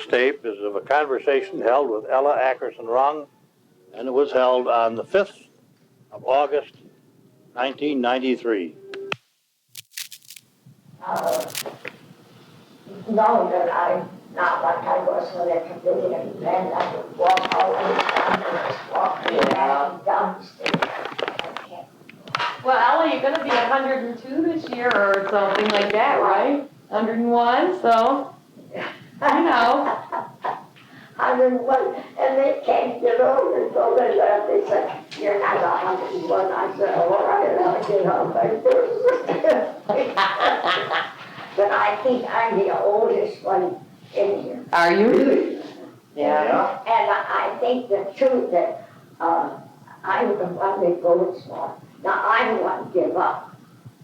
This tape is of a conversation held with Ella Ackerson Rung, and it was held on the 5th of August, 1993. No, that I'm not like I was when I could do it, and I would walk all the way down and just walk down the stairs. Well, Ella, you're going to be 102 this year or something like that, right? 101, so, you know. 101, and they can't get over, so they left. They said, "You're not 101." I said, "All right, I'll get on my first." But I think I'm the oldest one in here. Are you? Yeah. And I think the truth that I'm the one that goes for. Now, I don't want to give up.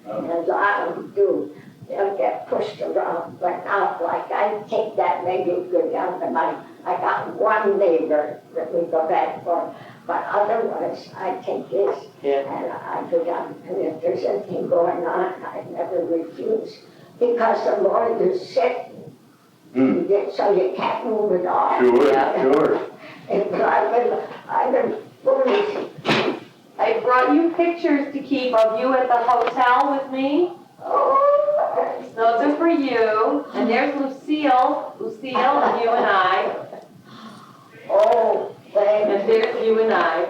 And a lot of them do. They'll get pushed around. But now, like, I take that maybe go down to my, I got one neighbor that we go back for. But otherwise, I take this and I go down. And if there's anything going on, I never refuse. Because the Lord is sitting. So you can't move it off. Sure. And I've been foolish. I brought you pictures to keep of you at the hotel with me. Oh. Those are for you. And there's Lucille, and you and I. Oh, thank And there's you and I.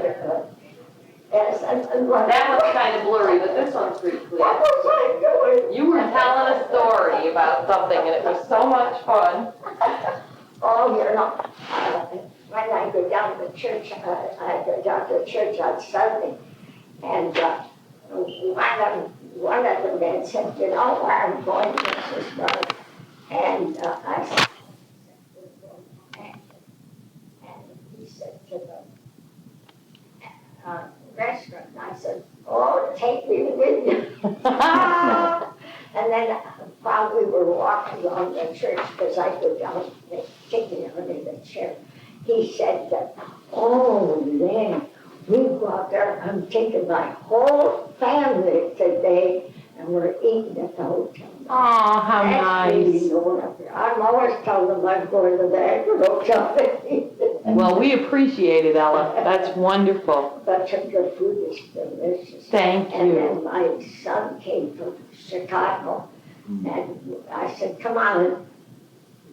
Yes, and what? That one's kind of blurry, but this one's pretty clear. What was I doing? You were telling a story about something, and it was so much fun. Oh, you know, when I go down to church, I go down to church on Sunday, and one of the men said, "You know where I'm going, Mrs. Brother?" And I said, and he said to the restaurant, I said, "Oh, take me with you." And then while we were walking along the church, because I go down, they take me under the chair, he said, "Oh, Lynn, we go out there, I'm taking my whole family today, and we're eating at the hotel." Oh, how nice. I'm always telling them I'm going to the Ackerson hotel. Well, we appreciate it, Ella. That's wonderful. But your food is delicious. Thank And you. then my son came from Chicago, and I said, "Come on,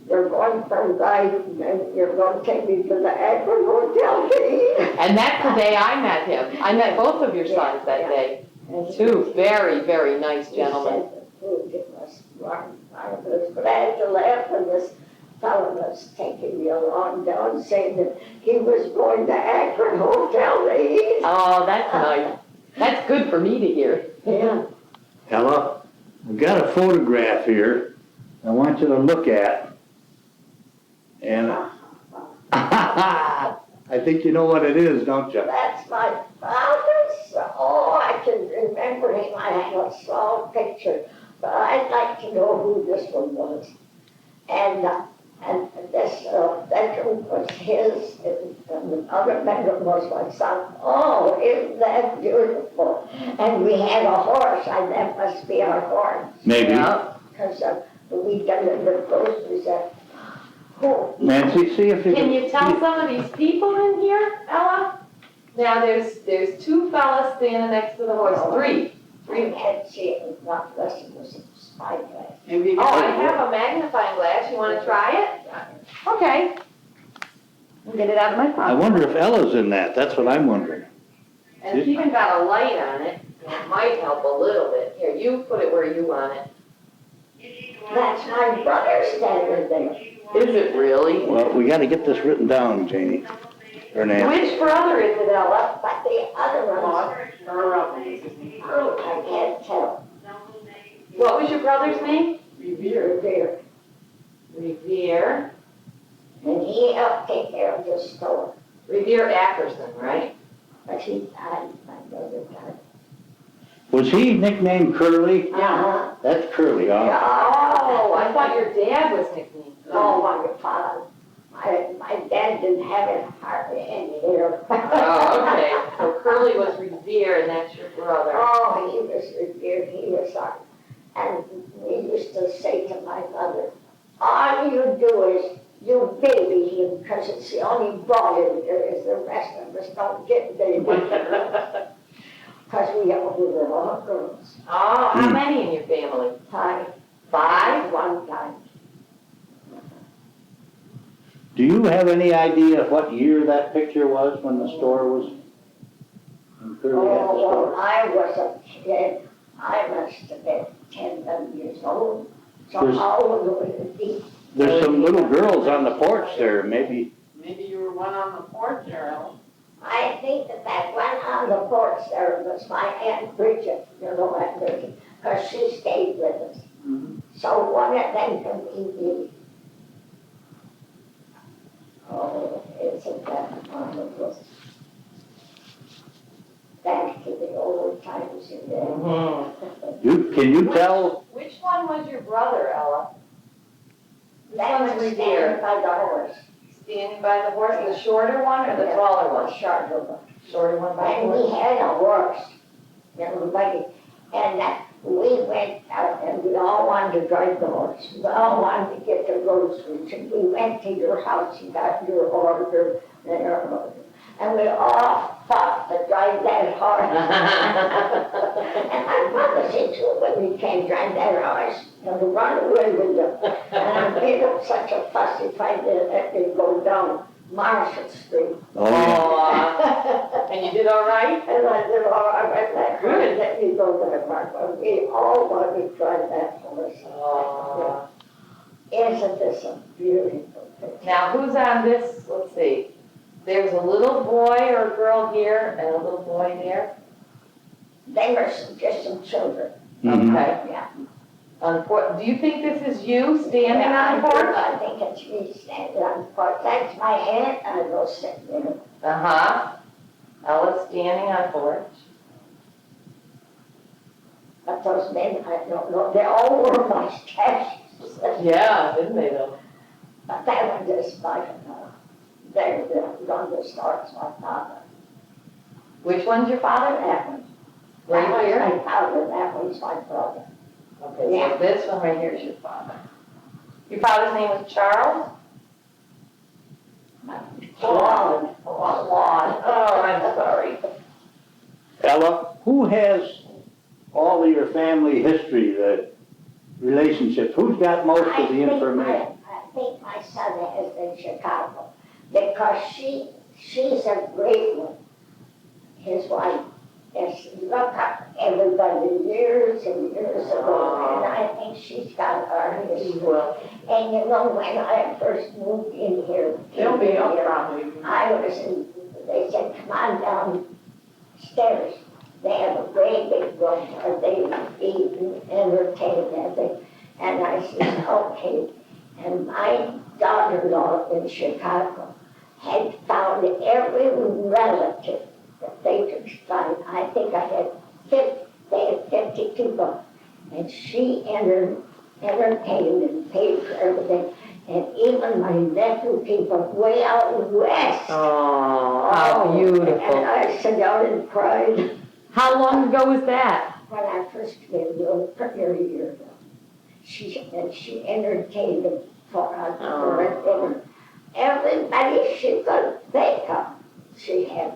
you're going for a ride, and you're going to take me to the Ackerson hotel to eat." And that's the day I met him. I met both of your sons that day. Two very, very nice gentlemen. He said the food, it was warm. I was glad to laugh, and this fellow was taking me along down, saying that he was going to Ackerson hotel to eat. Oh, that's nice. That's good for me to hear. Yeah. Ella, I've got a photograph here I want you to look at. And I think you know what it is, don't you? That's my father's. Oh, I can remember him. I have a small picture, but I'd like to know who this one was. And this bedroom was his, and the other bedroom was my son. Oh, isn't that beautiful? And we had a horse, and that must be our horse. Maybe. Because we delivered groceries at home. Nancy, see if you Can you tell some of these people in here, Ella? Now, there's two fellas standing next to the horse. Three. I can't see it, not less than this spyglass. Oh, I have a magnifying glass. You want to try it? Okay. I'll get it out of my I pocket. wonder if Ella's in that. That's what I'm wondering. And it's even got a light on it. It might help a little bit. Here, you put it where you want it. That's my brother standing there. Is it really? Well, we got to get this written down, Janie. Or Nancy. Which brother is it, Ella? But the other one, I can't tell. What was your brother's name? Revere. Revere. And he helped take care of the store. Revere Ackerson, right? But he died, my brother died. Was he nicknamed Curly? Uh-huh. That's Curly, huh? Oh, I thought your dad was nicknamed. Oh, my father. My dad didn't have it hardly any hair. Oh, okay. So Curly was Revere, and that's your brother. Oh, he was revered, he was and we used to say to my mother, all you do is you baby him, because it's the only boy there is, the rest of us don't get baby. Because we were all girls. Oh, how many in your family? 5. 5? One time. Do you have any idea what year that picture was when the store was? When Curly had the Oh, well, store? I was a kid. I must have been 10, 11 years old. So There's- how old would it be? There's some little girls on the porch there, maybe. Maybe you were one on the porch, Cheryl. I think that one on the porch there was my Aunt Bridget, you know Aunt Bridget, because she stayed with us. Mhm. So one of them can be me. Oh, isn't that wonderful? Back to the old times again. Can you tell? Which one was your brother, Ella? That one's was Revere. standing by the horse. Standing by the horse, the shorter one or the taller one? Shorter one. Shorter one by the And horse? we had a horse, everybody, and we went out and we all wanted to drive the horse. We all wanted to get the groceries, and we went to your house, you got your order, and your order. And we all fought to drive that horse. And my mother said, "You women can't drive that horse, and run away with you." And I made up such a fuss if I did, let me go down Marshall Street. Oh, yeah. Aw. And you did all right? And I said, "Oh, I went back, Good. let me go to the market." We all wanted to try that horse. Aw. Isn't this a beautiful picture? Now, who's on this? Let's see. There's a little boy or a girl here and a little boy there. They were just some children. Mhm. Okay. Yeah. Do you think this is you standing on the porch? I think it's me standing on the porch. That's my aunt, and I go sit there. Uh-huh. Ella's standing on porch. But those men, I don't know, they all wore mustaches. Yeah, didn't they though? But that one just like, they're the youngest starts my father. Which one's your father? That one. Right That one's here? my father, that one's my brother. Okay, Yeah. so this one right here is your father. Your father's name was Charles? Claude. Claude. Oh, I'm sorry. Ella, who has all of your family history, the relationships? Who's got most of the information? I think my son is in Chicago, because she's a great one, his wife. Yes, look up everybody years and years ago, and I think she's got our history. Well, And you know, when I first moved in here, They'll be up here, probably. I was in, they said, "Come on downstairs." They have a great big room where they eat and entertain and everything. And I said, "Okay." And my daughter-in-law in Chicago had found every relative that they could find. I think I had 50 people. And she entertained and paid for everything. And even my nephew people way out west. oh, how And beautiful. I sat down and cried How long ago was that? when I first came to her a year ago. She entertained them for a dinner. Everybody she could think of, she had.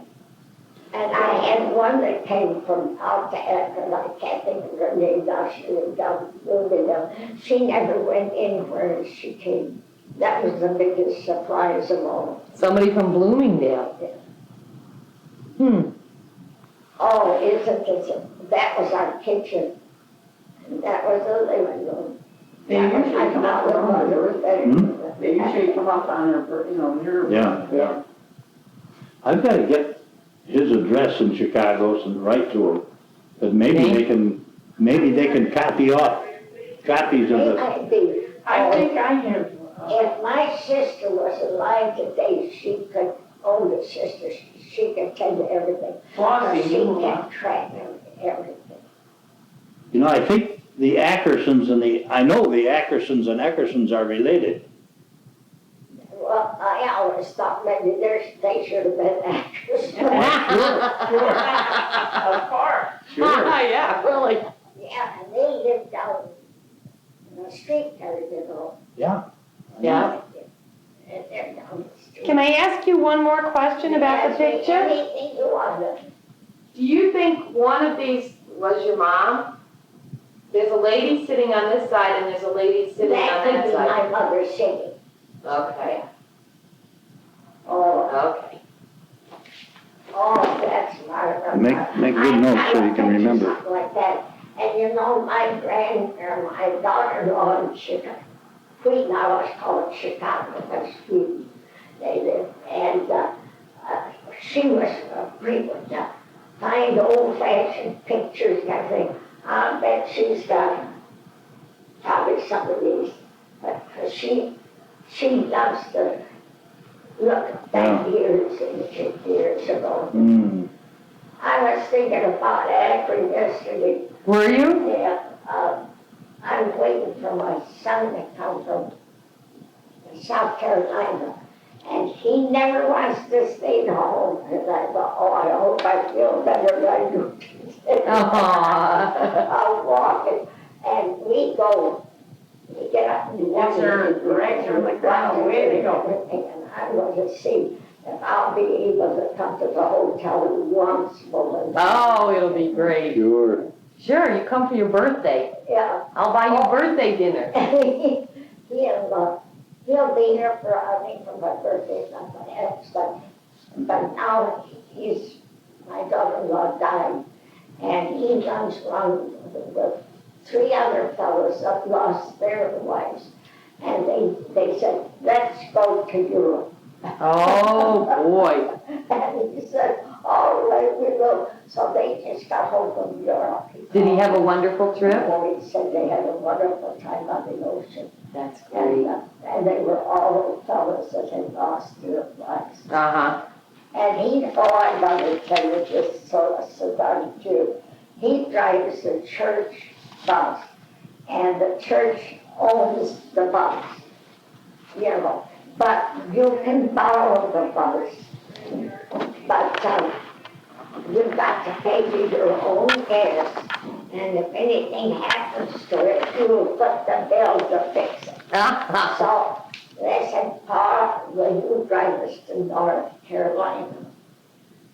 And I had one that came from out to Ackerson, I can't think of her name now, she lived down Bloomingdale. She never went anywhere and she came. That was the biggest surprise of all. Somebody from Bloomingdale. Oh, isn't this, that was our kitchen. And that was the living room. They That was usually my come up mother, on mother, her, they usually come up on her, your. Yeah. Yeah. I've got to get his address in Chicago and write to him, but maybe they can copy off copies of May the. I be, I think I have. if my sister was alive today, she could, older sister, she could tell you everything. Flossie, She you kept track of everything. You know, I think the Ackersons I know the Ackersons and Ackersons are related. Well, I always thought maybe they should have been actors. Of course. Yeah, really. Yeah, and they lived down in the street there, you know. Yeah. Yeah. Can I ask you one more question about the Ask me picture? anything you want. Do you think one of these was your mom? There's a lady sitting on this side and there's a lady sitting on That that could be side. my mother singing. Okay, Oh, okay. oh, that's my. Make good notes so you can remember. Something like that. And you know, my daughter-in-law in Chicago, we now it's called Chicago, that's Sweden. They live, and she was pretty good. Find old-fashioned pictures and everything. I bet she's got probably some of these, but she loves to look back years ago. Mm. I was thinking about Akron yesterday. Were you? Yeah, I'm waiting for my son to come from South Carolina, and he never wants to stay at home. And I thought, oh, I hope I feel better than I do today. I'll walk it, and we get up in the morning. Direction, like, wow, way to go. And I'm going to see if I'll be able to come to the hotel once more. Oh, it'll be great. Sure. Sure, you come for your birthday. Yeah. I'll buy you birthday dinner. He'll be here for, I think, for my birthday, something else, but now my daughter-in-law died, and he runs around with 3 other fellows that lost their wives, and they said, let's go to Europe. Oh, boy. And he said, all right, we will. So they just got home from Europe. Did he have a wonderful trip? And he said they had a wonderful time on the ocean. That's great. And they were all fellows that had lost their wives. Uh-huh. And I'm going to tell you this so darn too. He drives the church bus, and the church owns the bus, you know. But you can borrow the bus, but you've got to pay for your own gas. And if anything happens to it, you'll put the bill to fix it. So they said, Paul, will you drive us to North Carolina?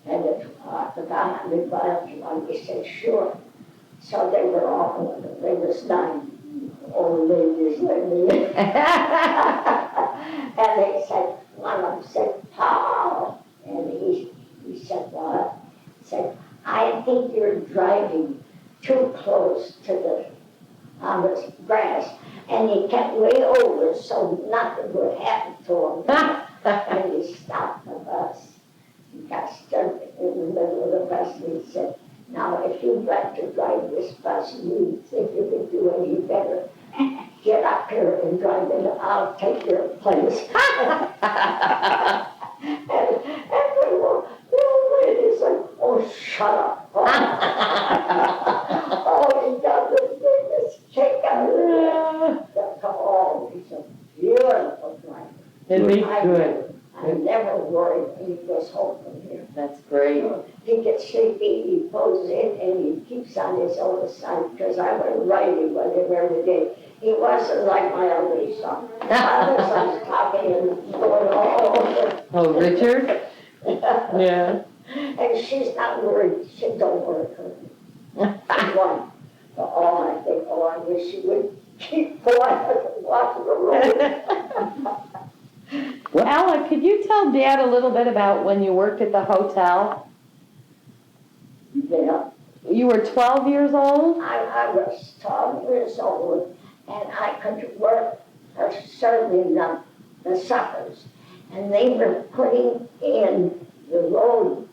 And it's about 100 miles long. He said, sure. So there was 9 old ladies with me. And they said, one of them said, Paul. And he said, what? He said, I think you're driving too close to on the grass. And he kept way over so nothing would happen to him. And he stopped the bus. He got stuck in the middle of the bus and he said, now if you'd like to drive this bus and you think you can do any better, get up here and drive it. I'll take your place. and the old lady said, oh, shut up. Oh, he got the biggest kick out of it. Oh, he's a beautiful driver. It'd be good. I never worried when he goes home from here. That's great. He gets sleepy, he goes in and he keeps on his own side because I went riding with him every day. He wasn't like my other son. My other son's talking and going all over. Oh, Richard? Yeah. And she's not worried. She don't worry her. She's one. Oh, I think, oh, I wish she would keep quiet and watch the road. Ella, could you tell Dad a little bit about when you worked at the hotel? Yeah. You were 12 years old? I was 12 years old, and I could work for serving the suppers. And they were putting in the road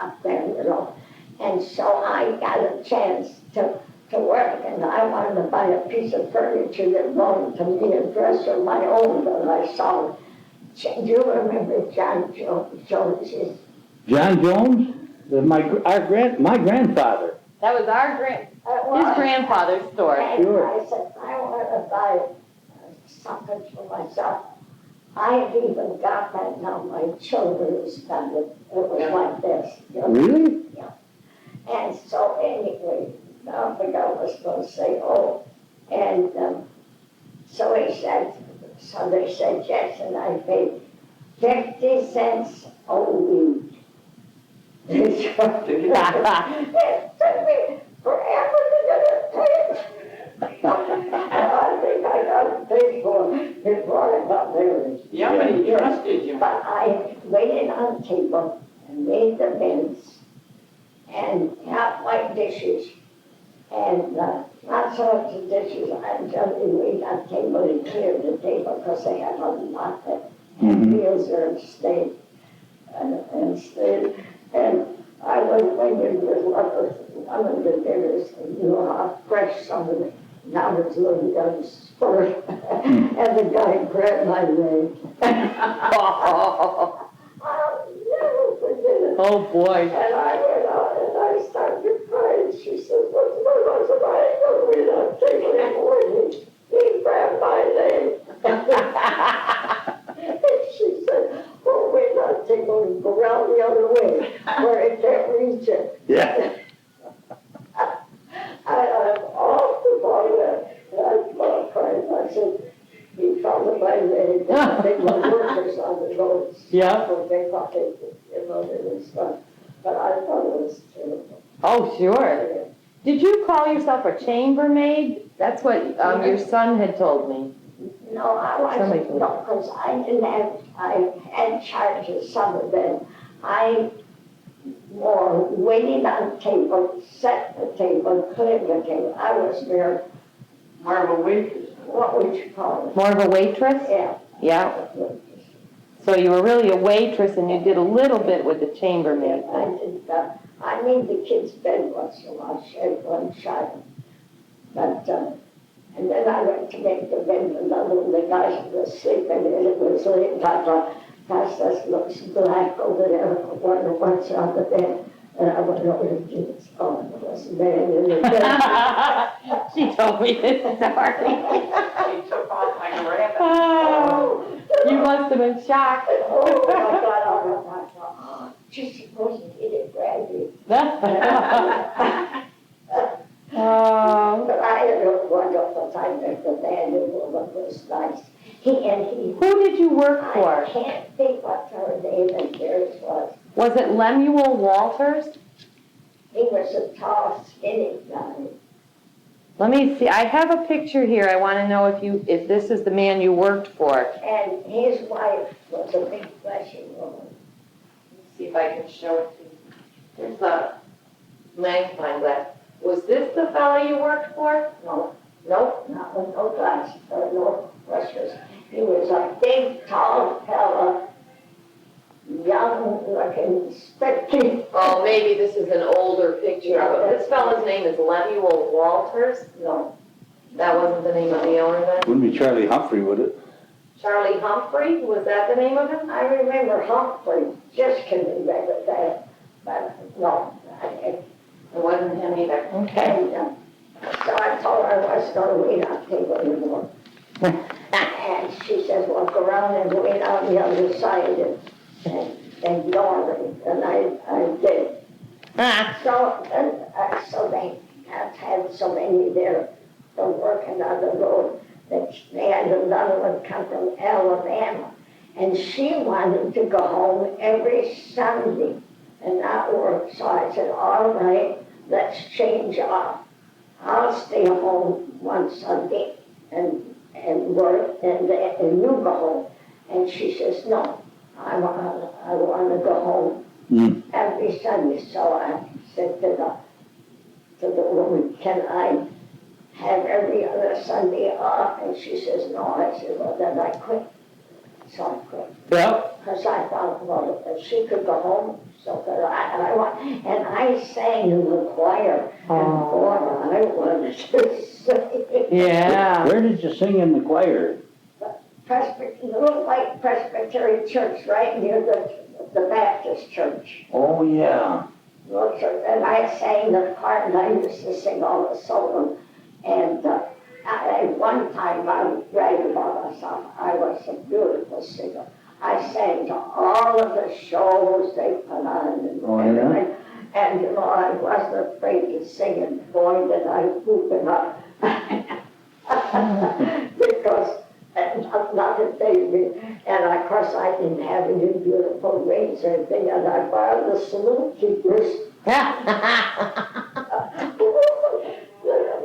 up there, you know. And so I got a chance to work, and I wanted to buy a piece of furniture that belonged to me, a dress of my own that I saw. Do you remember John Jones? John Jones? My grandfather. That was his grandfather's store. And Sure. I said, I want to buy something for myself. I have even got that now. My children's got it. It was like this. You know? Really? Yeah. And so anyway, I forgot what I was going to say. Oh, and so he said, so they said, yes, and I paid 50 cents a week. It took me forever to get it paid. I think I got it paid for before I got married. Yeah, but he trusted you. But I waited on the table and made the mints and got my dishes. And not so much the dishes, I just waited on the table and cleared the table because they had a lot that meals there and stayed. And I was waiting with one of the dinners, and you know how fresh some of the, now it's a little young spurt. And the guy grabbed my leg. I'll never forget it. Oh, boy. And I went out and I started to cry, and she said, "What's the matter?" I said, "I ain't gonna be not taking it for you." He grabbed my leg. And she said, "Oh, we're not taking it, go around the other way, where it can't reach it." Yeah. I'm off the bottom, and I started crying. I said, "He found my leg, they were workers on the roads." Yeah. So they thought they, they was fun. But I thought it was terrible. Oh, sure. Did you call yourself a chambermaid? That's what your son had told me. No, I wasn't, no, because I didn't have, I had charge of some of them. I more waited on the table, set the table, cleared the table. I was there, More of a waitress. what would you call it? More of a waitress? Yeah. Yeah. So you were really a waitress and you did a little bit with the chambermaid. I did, I made the kids' bed once in a while, shaved one child. But, and then I went to make the bed, and another one, the guys was sleeping, and it was late, and I thought, gosh, that looks black over there, I wonder what's on the bed. And I went over to Jesus, oh, it was a man in the bed. She told me this story. He took off like a rabbit. Oh, you must have been shocked. Oh, my God, I thought, oh, Jesus wasn't in it, Brandy. Oh. But I had a wonderful time at the band, and it was nice. Who did you work for? I can't think what her name and theirs was. Was it Lemuel Walters? He was a tall, skinny guy. Let me see, I have a picture here. I want to know if this is the man you worked for. And his wife was a big fleshy woman. See if I can show it to you. There's a magnifying glass. Was this the fellow you worked for? No, not with no glasses or no brushes. He was a big, tall fella, young looking, sticky. Oh, maybe this is an older picture of him. This fellow's name is Lemuel Walters. No, That wasn't the name of the owner then? Wouldn't be Charlie Humphrey, would it? Charlie Humphrey, was that the name of him? I remember Humphrey, just can remember that, but no, It wasn't him either. And, so I told her I wasn't going to wait on the table anymore. And she says, well, go around and wait on the other side and ignore me. And I did. So they have had so many there from working on the road that they had another one come from Alabama. And she wanted to go home every Sunday and not work. So I said, all right, let's change up. I'll stay home one Sunday and work, and you go home. And she says, no, I want to go home every Sunday. So I said to the woman, can I have every other Sunday off? And she says, no. I said, well, then I quit. So I quit. Yep. Because I thought, well, if she could go home, so could I. And I sang in the choir, and boy, I wanted to sing. Yeah. Where did you sing in the choir? Little white Presbyterian church right near the Baptist church. Oh, yeah. Little church. And I sang the choir, and I used to sing all the solo. And at one time, I would brag about myself. I was a beautiful singer. I sang to all of the shows they put on and everything. And, you know, I wasn't afraid to sing, and boy, did I whoop it up. Because nothing fazed me. And of course, I didn't have any beautiful rings or anything, and I borrowed the saloon keepers. The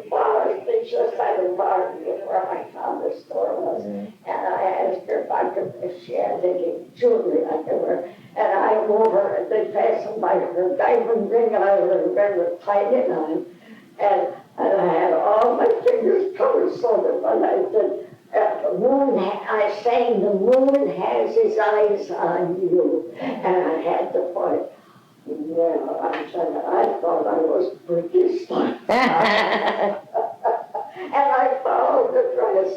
bar, they just had a bar where my father's store was. And I asked her if she had any jewelry I could wear. And I went over and they passed by her diamond ring, I remember tying it on. And I had all my fingers covered so that when I said, the moon, I sang, the moon has his eyes on you. And I had to point. Well, I said, I thought I was pretty smart. And I followed the dress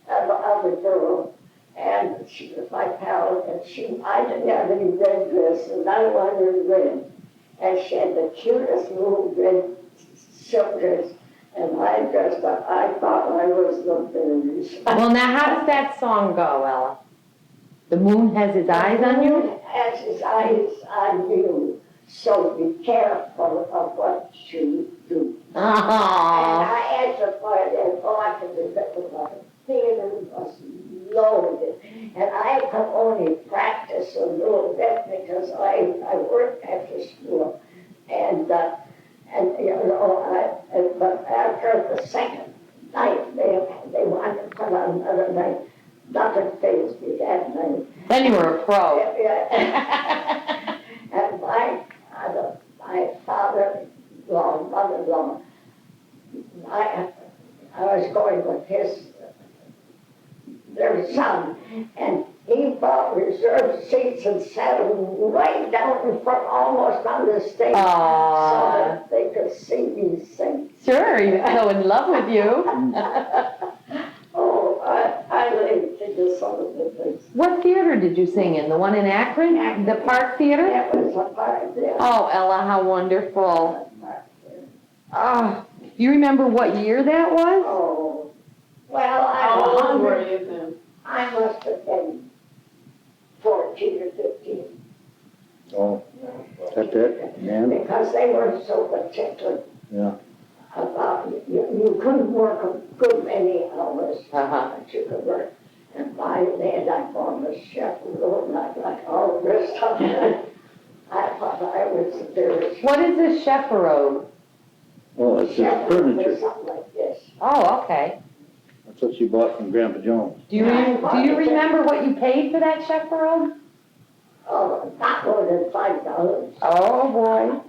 of the girl. And she was my pal, and I didn't have any red dress, and I wanted red. And she had the cutest little red silk dress. And I dressed up, I thought I was the fairies. Well, now how does that song go, Ella? The moon has his eyes on you? The moon has his eyes on you, so be careful of what you do. Oh. And I had to find it, I can remember my theater was loaded. And I could only practice a little bit because I worked after school. And you know, but after the second night, they wanted to put on another night. Nothing fazed me that night. Then you were a pro. And my father-in-law, mother-in-law, I was going with their son, and he bought reserved seats and sat right down in front, almost on the stage, so that they could see me sing. Sure, he was so in love with you. Oh, I lived to do some of the things. What theater did you sing in? The one in Akron? The Park Theater? That was a part there. Oh, Ella, how wonderful. Oh, do you remember what year that was? Oh, well, How old were you then? I must have been 14 or 15. Oh, that's it, man. Because they were so particular Yeah. about, you couldn't work a good many hours, Uh-huh. but you could work. And by then I formed a chef room, like all this stuff. I thought I was very. What is a chaperone? Oh, it's just Chef room furniture. or something like this. Oh, okay. That's what she bought from Grandpa Jones. Do you remember what you paid for that chaperone? Oh, not more than $5. Oh, boy.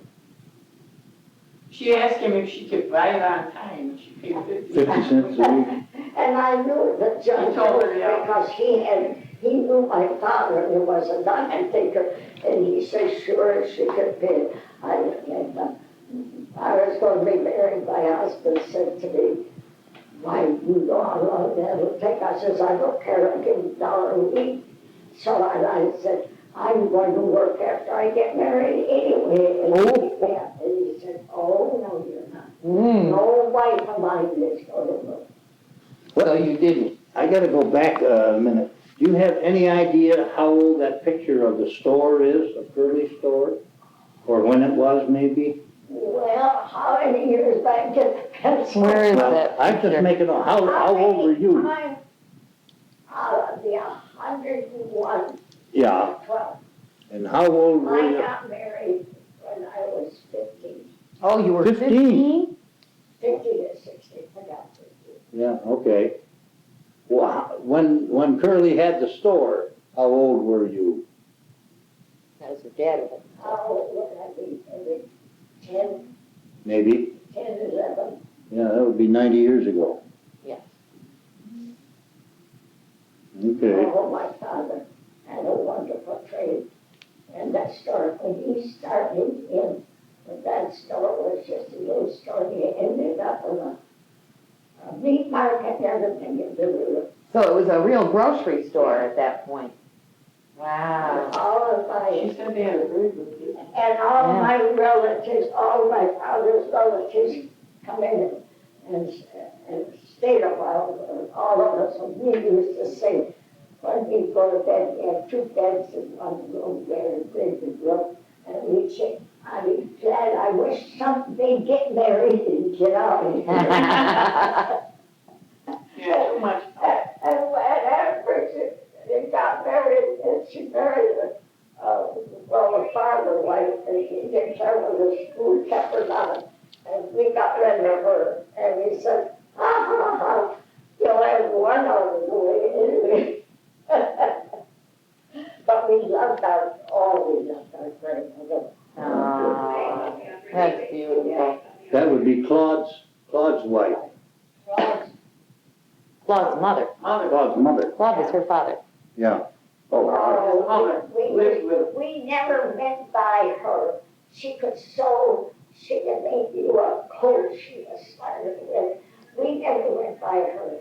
She asked him if she could buy it on time, and she paid 50 50 cents a week. And I knew that John You told her, Jones yeah. because he knew my father, who was a non-thinker, and he said, sure, she could pay. I was going to be married. My husband said to me, why, you know how long that'll take? I says, I don't care, I'll give you $1 a week. So I said, I'm going to work after I get married anyway. And he said, oh, no, you're not. No wife of mine is going to work. So you didn't? I gotta go back a minute. Do you have any idea how old that picture of the store is, of Curly's store? Or when it was, maybe? Well, how many years back did the pencil? Where is Well, that I'm just picture? making, how old were you? The 101, Yeah, 12. and how old were I you? got married when I was 15, Oh, you were 15? 15? 50 to 60, forgot 50. Yeah, okay. Well, when Curly had the store, how old were you? That was your dad. How old would I be? Maybe 10, Maybe? 10, 11. Yeah, that would be 90 years ago. Yes. Okay. Oh, my father had a wonderful trade. And that store, when he started in, when that store was just a little store, he ended up in a meat market and everything in the river. So it was a real grocery store at that point. Wow. All of She my, said they had a very good business. and all Yeah. my relatives, all my father's relatives come in and stayed a while. All of us, and we used to sing. When we go to bed, we had 2 beds in one room, very big room, and we'd say, I'd be glad, I wish they'd get married and get out of here. Yeah, too much. And every we loved our grandmother. Oh, that's beautiful. That would be Claude's wife, Claude's mother. Claude's mother, Claude was her father. yeah. Oh, We never went by her. She could sew, she could make you a coat she was smarter with. We never went by her.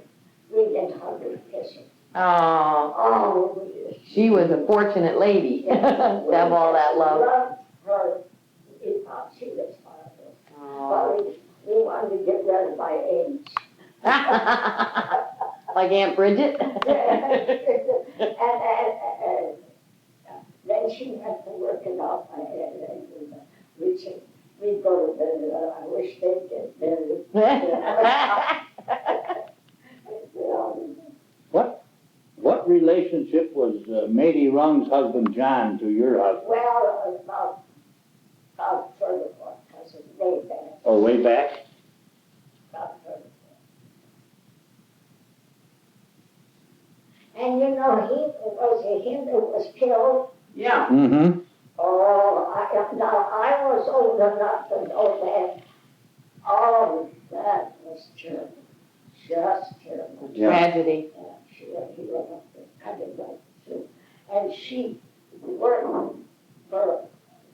We didn't hug her, kiss her. Oh, Oh, we just. she was a fortunate lady to have all that love. Loved her. We thought she was marvelous. Oh. But we wanted to get rid of my age. Like Aunt Bridget? And then she went to work it off my head, and we'd go to bed, I wish they'd get married. What relationship was Matey Rung's husband John to your husband? Well, about further one, because it's way back, Oh, way back? about further. And you know, him that was killed. Yeah. Mm-hmm. Oh, I was old enough to know that. Oh, that was terrible, just terrible. Yeah. Tragedy. He went up there, cut it right through. And she worked for,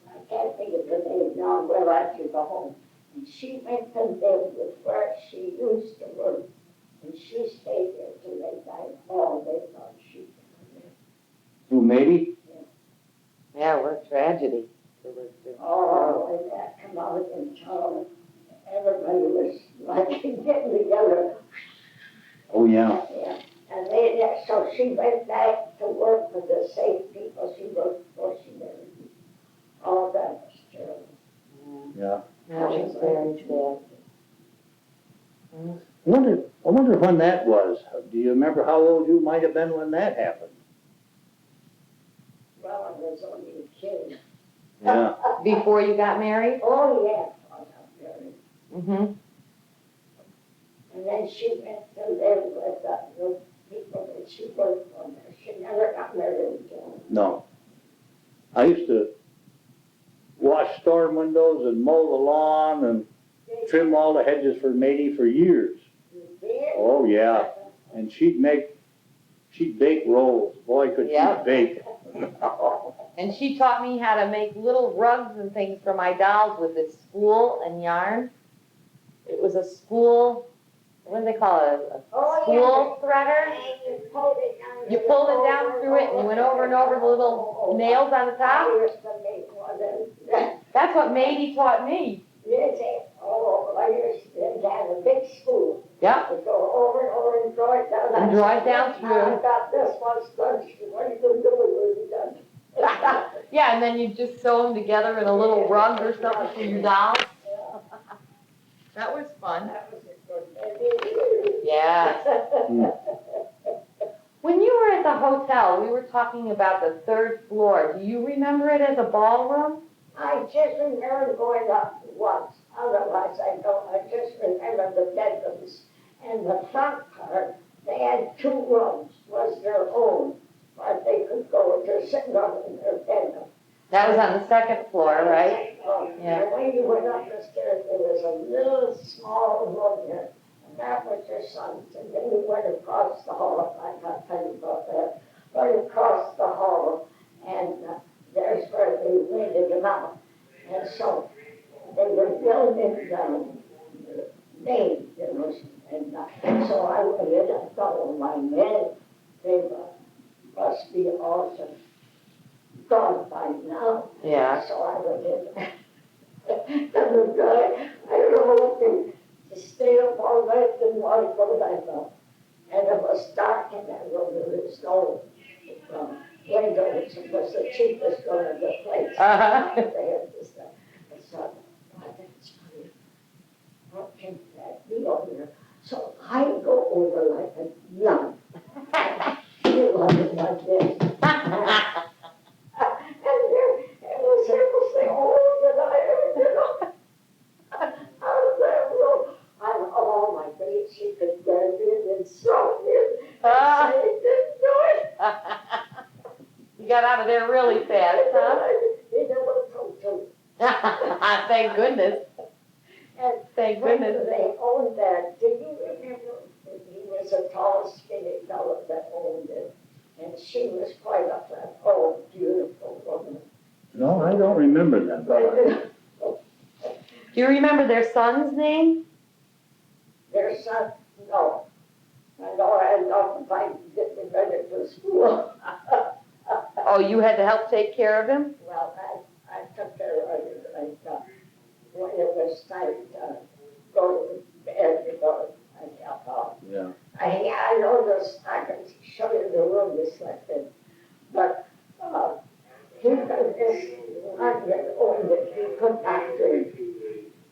I can't think of the name now, where I could go home. And she went to live with where she used to work. And she stayed there till they died. Oh, they thought she could come there. Who, Matey? Yeah, what a tragedy. Oh, when that come out in town, everybody was like getting together. Oh, yeah. Yeah. And so she went back to work for the safe people she worked for, she married. Oh, that was terrible. Yeah. That was very sad. I wonder when that was. Do you remember how old you might have been when that happened? Well, I was only a kid. Yeah. Before you got married? Oh, yeah, I got married. Mm-hmm. And then she went to live with the people that she worked for. She never got married again. No. I used to wash storm windows and mow the lawn and trim all the hedges for Matey for years. Oh, yeah. And she'd bake rolls. Boy, could Yeah. she bake. And she taught me how to make little rugs and things for my dolls with this spool and yarn. It was a spool, what do they call it? A spool threader? And you pulled it down. You pulled it down through it and you went over and over the little nails on the I top. used to make one of That's what Matey taught me. yes, I used to have a big spool. Yep. To go over and over and draw it down. And draw it down through. I got this one done. What are you going to do with it done? Yeah, and then you just sew them together in a little rug or something for your dolls. That was fun. That was a good baby. Yeah. When you were at the hotel, we were talking about the third floor. Do you remember it as a ballroom? I just remember going up once. Otherwise, I don't. I just remember the bedrooms. And the front part, they had 2 rooms, was their own. But they could go to sit down in their bedroom. That was on the second floor, right? Yeah. And when you went up the stairs, there was a little small room there. And that was your son's. And then you went across the hall. I can't tell you about that. Went across the hall, and there's where they rented them out. And so they were building the name, you know. And so I went in, I thought, oh my man, they must be awesome. Gone by now. Yeah. So I went in. And the guy, I don't know, to stay up all night, didn't want to go back up. And it was dark in that room, there was no windows, it was the cheapest room in the place. Uh-huh. They had this stuff. I thought, oh, that's funny. How can that be over there? So I go over like a nun. You love it like this. And the circle say, oh, did I ever get up out of that room? Oh my goodness, she could get in and so in. She didn't do it. You got out of there really fast, huh? He never told to. Thank goodness. And Thank when goodness. they owned that, do you remember, he was a tall, skinny fellow that owned it, and she was quite a fat, oh, beautiful woman. No, I don't remember that. Do you remember their son's name? Their son, no. I know I had enough fight to get me ready for school. Oh, you had to help take care of him? Well, I took care of it, like, when it was time to go to bed, you know, I helped out. Yeah. I know this, I can show you the room you slept in, but, he could, this one that owned it, he could not drink.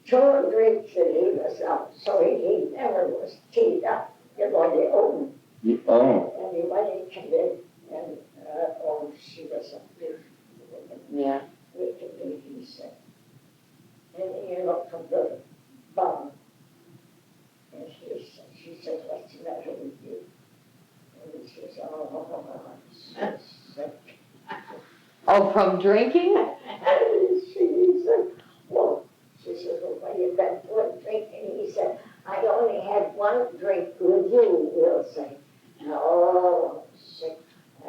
2 drinks and he was out, so he never was teed up, you know, the owned. Oh, And he went in, came in, and, oh, she was a beautiful woman. Yeah. Wicked, he said. And he looked from the bottom. And she said, what's the matter with you? And he says, oh, I'm so sick. Oh, from drinking? And she said, well, she said, well, what you been doing drinking? He said, I only had 1 drink with you, we'll say. Oh, I'm sick.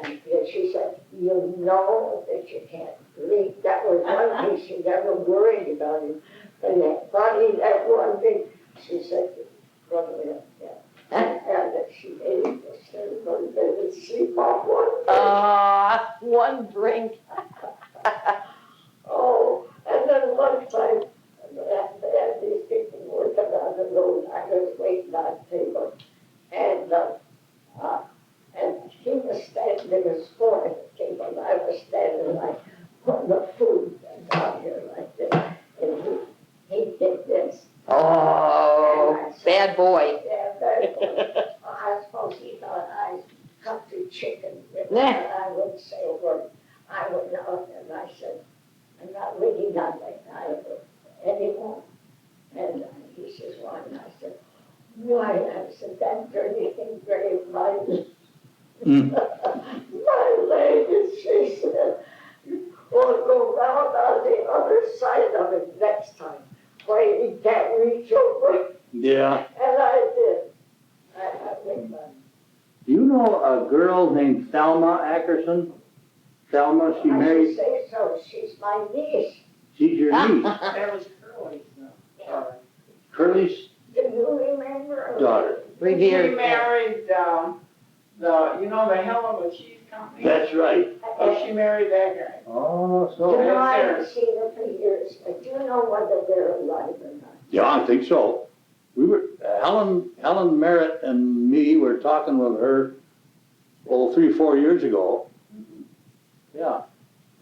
And she said, you know that you can't drink. That was one thing she never worried about him. And that funny, that one thing, she said, brother, yeah. And that she made him just go to bed and sleep off 1 drink. 1 drink. Oh, and then one time, and these people working on the road, I was waiting on the table, and he was standing, there was 4 at the table, and I was standing like, putting the food down here like this, and he did this. Oh, bad boy. Yeah, bad boy. I suppose he thought I cut the chicken, and I wouldn't say a word. I went out and I said, I'm not really not like that anymore. And he says, why? And I said, why? I said, that dirty thing grave my my lady, she said, we'll go round on the other side of it next time, where he can't reach over. yeah. And I did. I made fun. Do you know a girl named Thelma Ackerson? Thelma, she I married, should say so, she's my niece. she's your niece, That was Curly's, Curly's Do you remember? daughter. She Revered. married, you know, the Hell of a Cheese Company? That's right. Oh, she married that guy. Oh, You so, know, I haven't seen her for years, but do you know whether they're alive or not? yeah, I think so. We were, Helen Merritt and me were talking with her, 3-4 years ago. Yeah.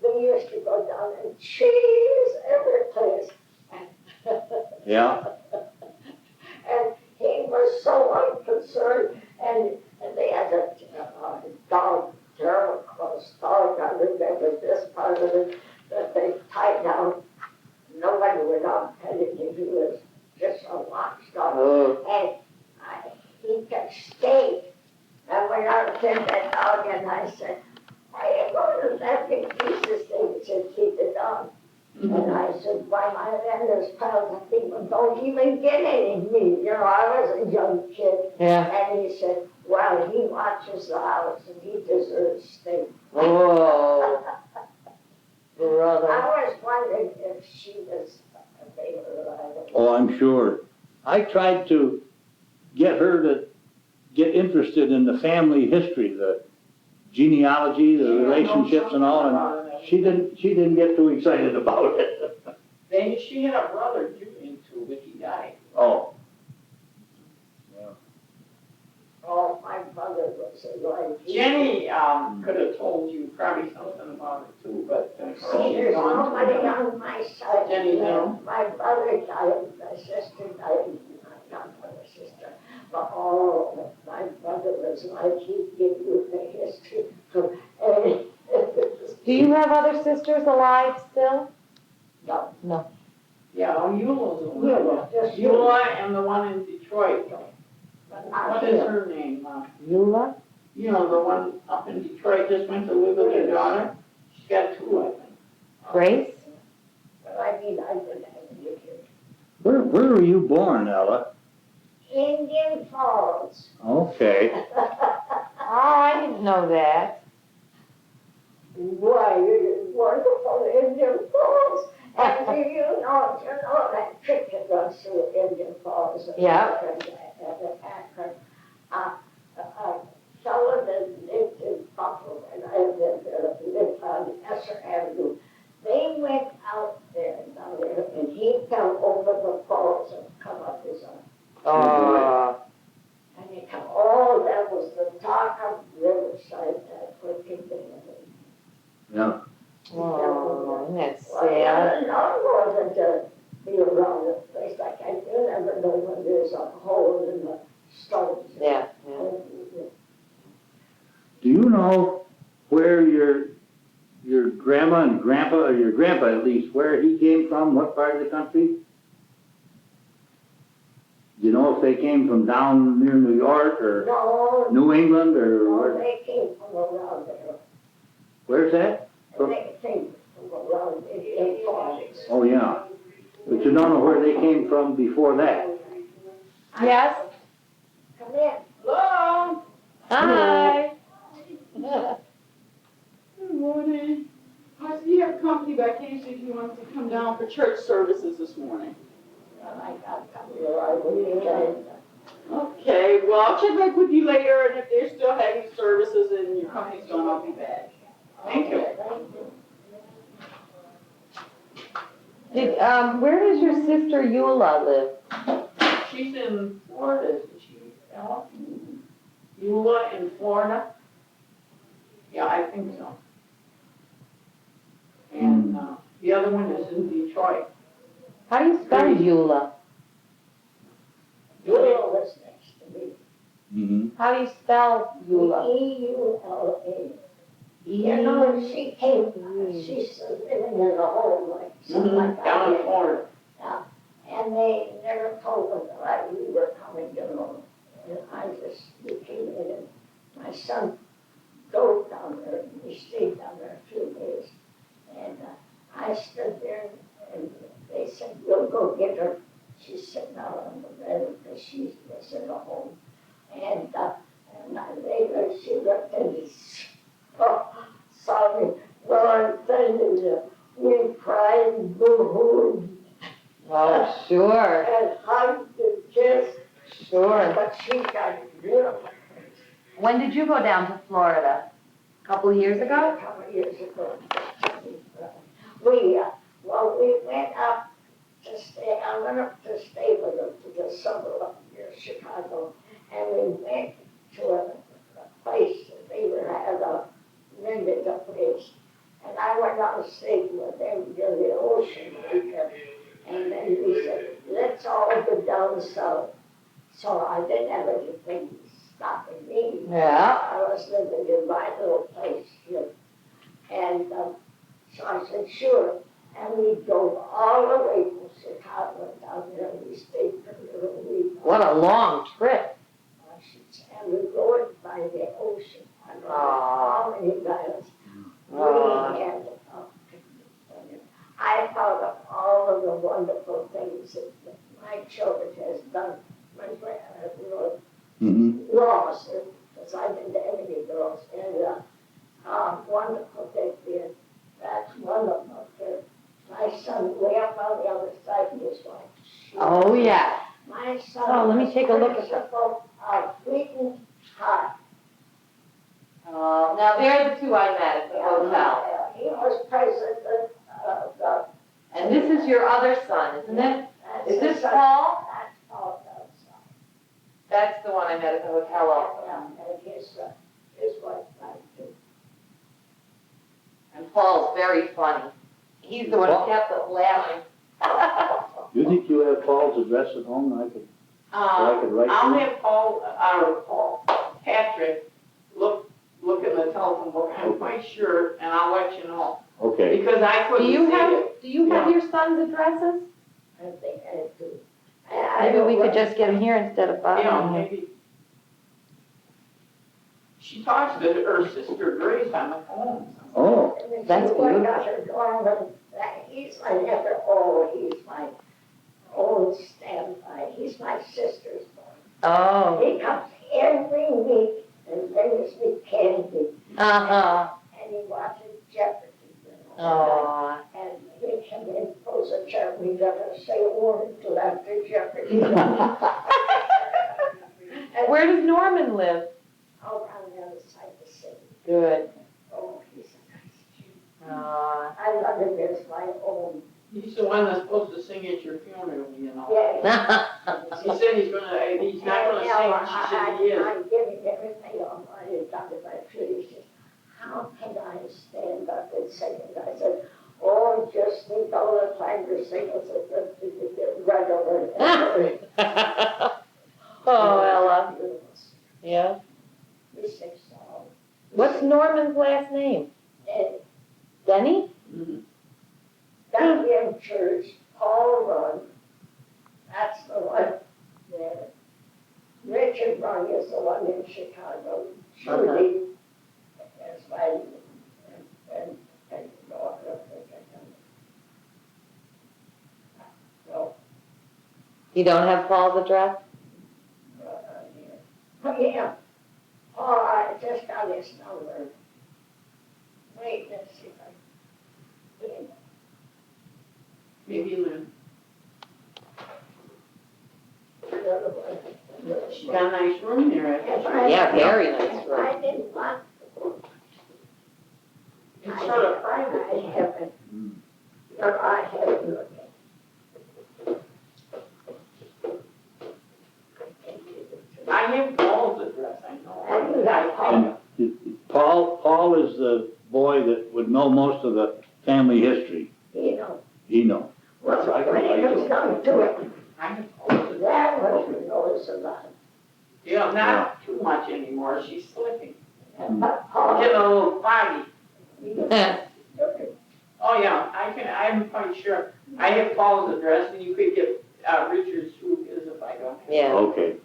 We used to go down and cheese every place. Yeah. And he was so unconcerned, and they had a dog, terrible close dog, I remember this part of it, that they tied down. Nobody would unpet him, he was just a watchdog. And he kept staying. And when I took that dog and I said, why are you going to let me pieces things to keep it on? And I said, why my vendors piles of people don't even get any meat. You know, I was a young kid. Yeah. And he said, well, he watches the house and he deserves steak. Oh, brother. I was wondering if she was available. Oh, I'm sure. I tried to get her to get interested in the family history, the genealogy, the relationships and all, and she didn't get too excited about it. Then she had a brother, Julian, too, but he died. Oh. Oh, my mother was alive. Jenny, could have told you probably something about it too, but, See, there's nobody on my side. Jenny, no. My brother died, my sister died, not my sister. But oh, my brother was like, he'd give you the history from any. Do you have other sisters alive still? No. No. yeah, Eula's the one. Eula, just Eula and the one in Detroit. But not What is here. her name? Eula? You know, the one up in Detroit just went to live with her daughter? got two, I think. Grace? But I didn't have any kids. Where were you born, Ella? Indian Falls. Okay. Oh, I didn't know that. Why, wonderful Indian Falls. And do you know that trip that runs through Indian Falls? Yeah. At Ackerson. Fellow that lived in Buffalo and I lived on Esser Avenue. They went out there, down there, and he fell over the falls and come up his arm. Oh, And he come, oh, that was the talk of Riverside, that wicked thing. Yeah. oh, isn't that Well, sad? I wasn't to be around a place like that. You never know when there's a hole in the stones. Yeah, yeah. Do you know where your grandma and grandpa, or your grandpa at least, where he came from, what part of the country? Do you know if they came from down near New York or No, New England or no, where? they came from around there. Where's that? And they came from around Indian Falls. Oh, yeah. But you don't know where they came from before that. Yes? Come in. Hello? Hi. Good morning. I see you have company back in, so if you want to come down for church services this morning. And I got come here, I wouldn't get Okay, well, I'll check back with you later, and if they're still having services and your company's gone, I'll be back. Thank you. Where does your sister Eula live? She's in Florida, isn't she? Eula in Florida? Yeah, I think so. And, the other one is in Detroit. How do you spell Eula? Eula was next to me. Mm-hmm. How do you spell Eula? E-U-L-A. You know, she came, she's living in a home like, something like that. Down in Florida. And they never told her that we were coming, you know. And I just, we came in and my son drove down there, and we stayed down there a few days. And I stood there and they said, we'll go get her. She's sitting out on the bed because she was in a home. And later she looked and saw me. Well, I'm telling you, we cried, boo-hoo, Oh, sure, and hugged and kissed. sure. But she got beautiful. When did you go down to Florida? A couple years ago? A couple of years ago. We went up to stay, I went up to stay with them to the suburb up near Chicago, and we went to a place that they had rented a place. And I went on staying with them near the ocean right there. And then we said, let's all go down south. So I didn't have anything stopping me. Yeah. I was living in my little place here. And so I said, sure. And we drove all the way from Chicago down there, and we stayed for a little week. What a long trip. And we rode by the ocean. I don't know how many miles. We had, I thought of all of the wonderful things that my children has done. My Mm-hmm. girls, because I didn't have any girls, and wonderful they did. That's wonderful. My son way up on the other side was like, Oh, yeah. my son. Oh, let me take a look at that. Principal of Wheaton High. Now they're the two I met at the hotel. He was president of the. And this is your other son, isn't it? Is this Paul? Paul? That's Paul, that's. That's the one I met at the hotel also. And his wife died too. And Paul's very funny. He's the one who kept us laughing. You think you have Paul's address at home? I could write I'll you. have Paul, Patrick, look in the telephone book, I'm quite sure, and I'll let you know. Okay. Because I couldn't see it. Do you have your son's addresses? I think I do. Maybe we could just get him here instead of Yeah, bothering him. maybe. She talks to her sister Grace on the phone. Oh, That's good. He's my nephew, he's my old standby, he's my sister's boy. Oh, He comes every week and brings me candy, uh-huh, and he watches Jeopardy. oh. And he came in, pulls a chair, we never say a word till after Jeopardy. Where does Norman live? All around the other side of the city. Good. Oh, he's a nice kid. Aw. I love him as my own. He's the one that's supposed to sing at your funeral, you know. Yeah. He said he's not gonna sing, she said he is. I'm giving everything on my doctor, my he says, how can I stand up and sing? And I said, oh, just think all the time you're singing, right over it. Oh, Ella. Yeah. He sings songs. What's Norman's last name? And Denny? got him church, Paul Run, that's the one there. Richard Run is the one in Chicago. Judy is my, and, no, I don't think I can. No, You don't have Paul's address? here. Oh, yeah. Oh, I just got his number. Wait, let's see if I. Maybe Lynn. Another one. She's got a nice room there, I think. Yeah, very nice room. I didn't want. It's sort of private. I haven't. No, I haven't looked. I have Paul's address, I know. And you got Paul. Paul is the boy that would know most of the family history. You know, He know. well, when it comes down to it, I have Paul's address. that was who knows a lot. Yeah, not too much anymore, she's slipping. But Paul. Getting a little foggy. Yeah. Oh, yeah, I'm quite sure. I have Paul's address, and you could get, Richard's who is if I don't. Yeah. Okay,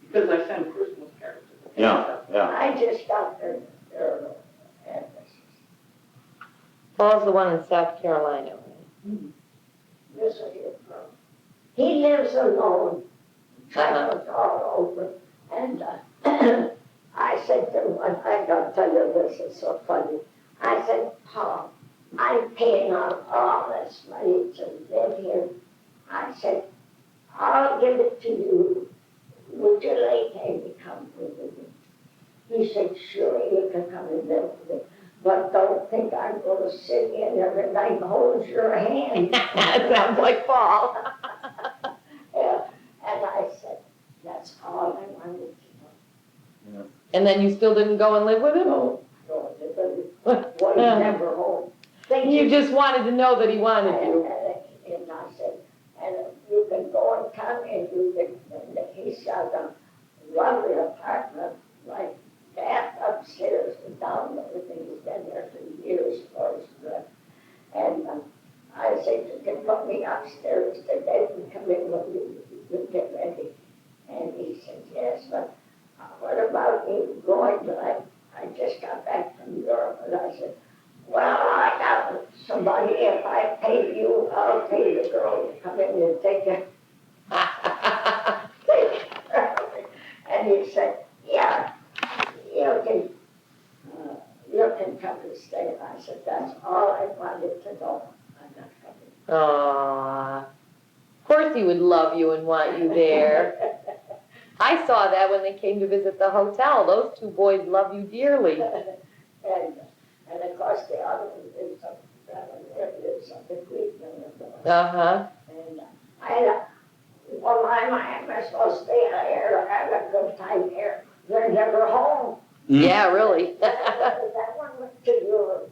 Because I send Christmas cards. yeah. I just got their addresses. Paul's the one in South Carolina. This is it from. He lives alone, travels all over, and I said to him, I gotta tell you this, is so funny. I said, Paul, I'm paying out all this money to live here. I said, I'll give it to you. Would you like to come with me? He said, sure, you can come and live with me. But don't think I'm gonna sit in every night and hold your hand. That sounds like Paul. Yeah, and I said, that's all I wanted to know. And then you still didn't go and live with him? No, was never home. You just wanted to know that he wanted you. And I said, and you can go and come and you can, and he's got a lovely apartment, like bath upstairs and down, everything. He's been there for years, for his good. And I said, you can put me upstairs today and come in when you get ready. And he said, yes, but what about you going? But I just got back from Europe, and I said, well, I got somebody, if I pay you, I'll pay the girl to come in and take it. And he said, yeah, you can come and stay. And I said, that's all I wanted to know. I'm not coming. Aww. Of course he would love you and want you there. I saw that when they came to visit the hotel. Those two boys love you dearly. And of course the other one is something Greek. Uh-huh. And I'm supposed to stay here, have a good time here. They're never home. Yeah, really. That one went to Europe.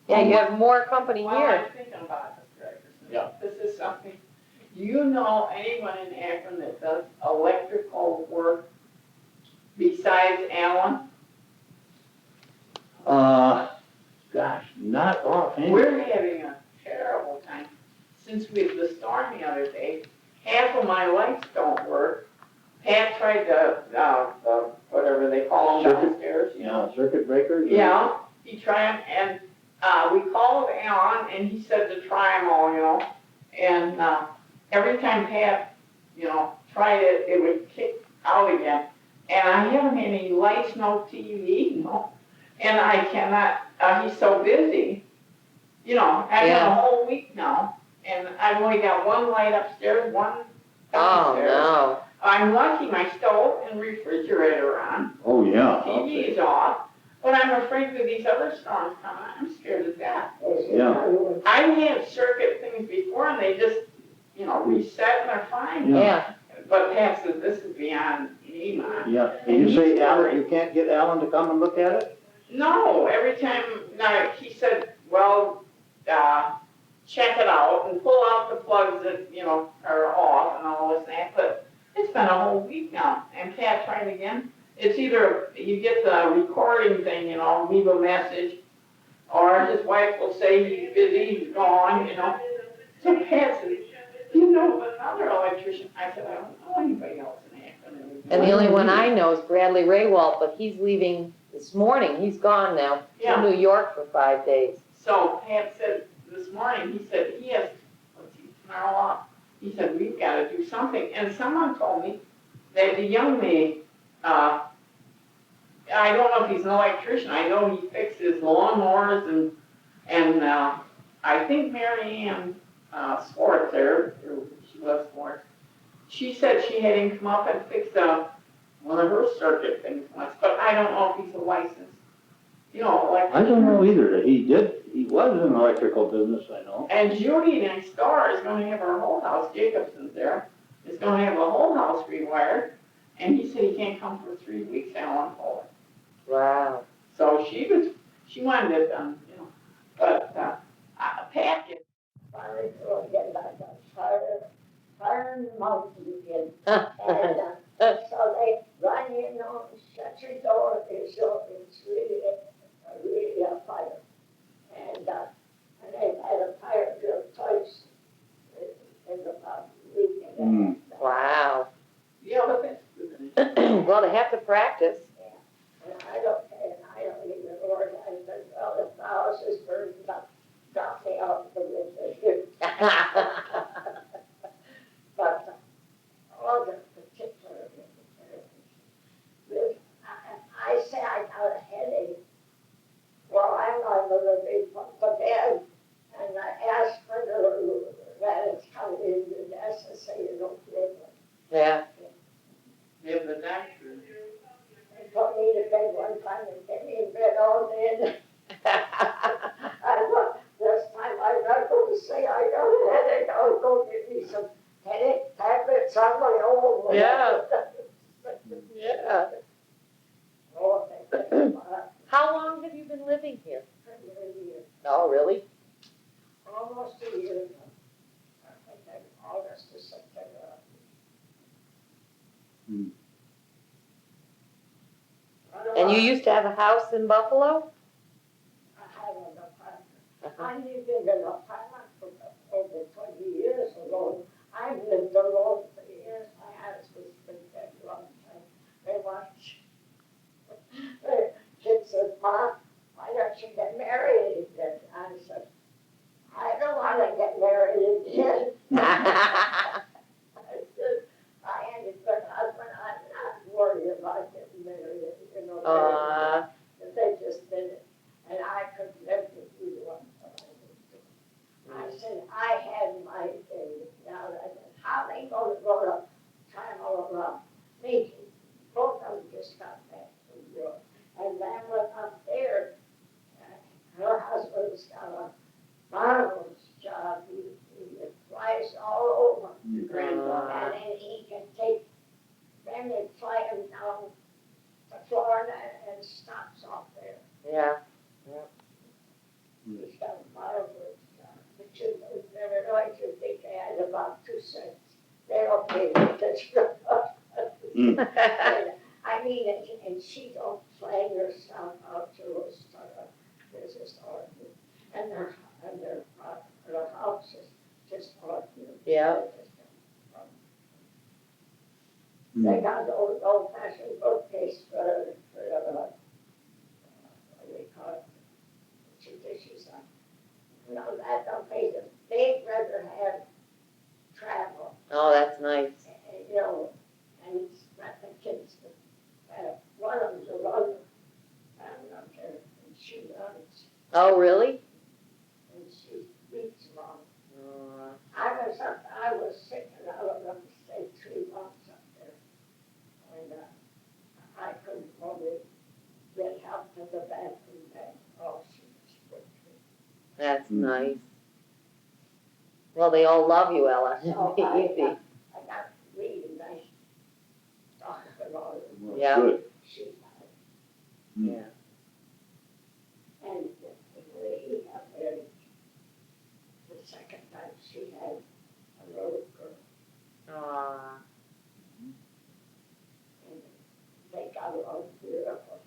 Yeah, you have more company Well, here. I'm thinking about this, Ackerson. Yeah. This is something, do you know anyone in Akron that does electrical work besides Alan? Gosh, not offhand. We're having a terrible time. Since we had the storm the other day, half of my lights don't work. Pat tried to whatever they call them Circuit. downstairs, Circuit breakers? Yeah, he tried 'em, and, we called Alan, and he said to try them all, and, every time Pat, tried it, it would kick out again. And I haven't had any lights, no TV, and I cannot, he's so busy, I've been Yeah. a whole week now, and I've only got one light upstairs, one Oh, downstairs. no. I'm lucky my stove and refrigerator are on, Oh, yeah. TV is off, but I'm afraid with these other storms coming, I'm scared of that. Yeah. I've had circuit things before and they just, reset and they're fine. Yeah. But Pat said this is beyond me, man. Yeah. Did you say Alan, you can't get Alan to come and look at it? No, every time, he said, well, check it out and pull out the plugs that, are off and all this and that, but it's been a whole week now, and Pat tried again. It's either you get the recording thing, leave a message, or his wife will say he's busy, he's gone, So Pat said, another electrician. I said, I don't know anybody else in Ackerson. And the only one I know is Bradley Raywalt, but he's leaving this morning. He's gone now Yeah. to New York for 5 days. So Pat said this morning, he said he has, tomorrow off. He said, we've got to do something. And someone told me that the young maid, I don't know if he's an electrician, I know he fixes lawnmowers and I think Mary Ann Swartz there, she loves Swartz, she said she had him come up and fix one of her circuit things once, but I don't know if he's a licensed, electrician. I don't know either. He was in the electrical business, I know. And Judy next door is gonna have her whole house, Jacobson's there, is gonna have the whole house rewired. And he said he can't come for 3 weeks, Alan told her. Wow. So she wanted it done, but, Pat gets. Finally, so again, like a fire mountain again. And, so they run in on, shut your door, it's really a fire. And they've had a fire drill twice in about a week and a half. Wow. Yeah, but that's good. Well, they have to practice. And I don't even organize it, well, if the house is burned up, drop me out the window. But all the particular, I say I got a headache. Well, I'm not gonna be put to bed, and I asked for that it's coming in, the nest, and say you don't live with. Yeah. Yeah, the doctor. They put me to bed one time and kept me in bed all day. I thought, this time I'm not going to say I got a headache, I'll go get me some headache tablets on my own. Yeah. Yeah. Oh, thank you. How long have you been living here? A year. Oh, really? Almost a year now. I think that August or September. And you used to have a house in Buffalo? I had an apartment. I lived in an apartment for over 20 years alone. I've lived alone for years. My husband's been dead a long time. They watch. The kid said, Mom, why don't you get married again? I said, I don't want to get married again. I said, I had a good husband. I'm not worried about getting married. They just did it. And I could live with you one time. I said, I had my day. Now, how they going to go to time meeting? Both of them just got back from Europe. And then went up there. Her husband's got a marvelous job. He flies all over. Your granddaughter. And then he can take, then they fly him down to Florida and stops off there. Yeah. He's got a marvelous job. But you never know, you think they had about 2 cents. They don't pay this. I mean, and she don't flag herself out to start a business argument. And their house is just arguing. Yeah. They got those old-fashioned bookcase for what do they call it? Traditions. You know, that don't pay them. They'd rather have travel, Oh, that's nice. you know, and let the kids, one of them's a runner, and up there, and she runs, Oh, really? and she beats them all. I was sick and I was going to stay 3 months up there. And I couldn't probably get help to the bathroom then. Oh, she was with me. That's nice. Well, they all love you, Ella. So Easy. I got really nice doctor on her. Well, Yeah. Good. She Yeah. and he got married. The second time she had a little girl. Aw. And they got along beautiful.